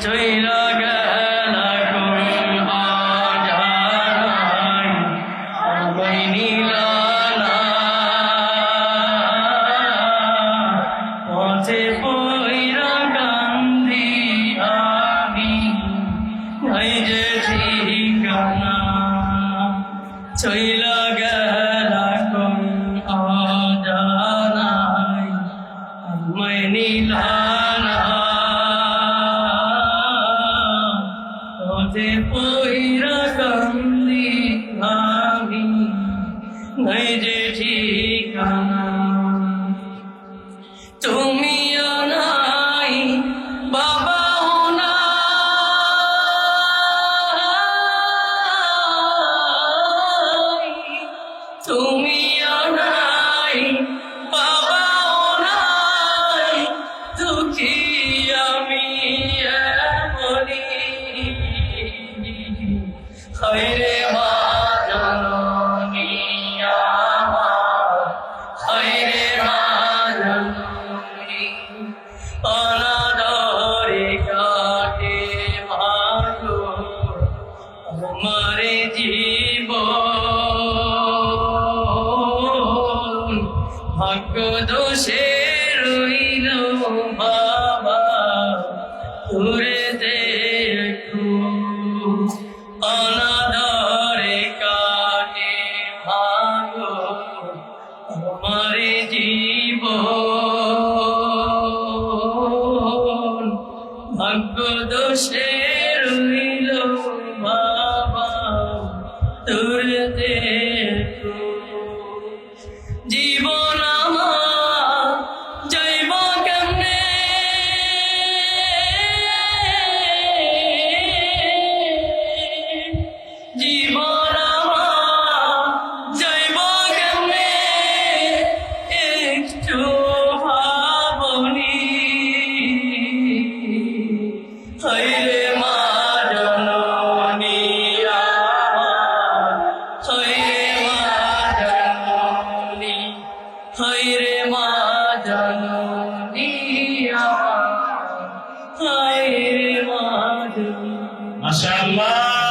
চইলা গেলা কোন আজারাই আমায় নিলা না পথে পইরা কান্দি আমি নাই যে ঠিকানা চইলা গেলা কোন আজারাই আমায় নিলা না পথে পইরা কান্দি আমি নাই যে ঠিকানা তুমিও নাই বাবাও নাই তুমিও নাই বাবাও নাই দুঃখী আমি এমনি হায়রে মা জননী আমার হায়রে মা জননী অনাদরে কাটে ভালো আমারে জীবন ভাগ্য দোষে রইল বাবা দূরে দেখো অনাদরে কাটে ভালো আমারে জীবন ভাগ্য দোষে রইল বাবা দূরে দেখো জীবন আমার যাইব কেমনে জীবন আমার যাইব কেমনে একটু ভাবনি হায়রে মা জননী আমার হায়রে মা জননী হায়রে মা জননী আমার হায়রে মা জননী মাশাআল্লাহ।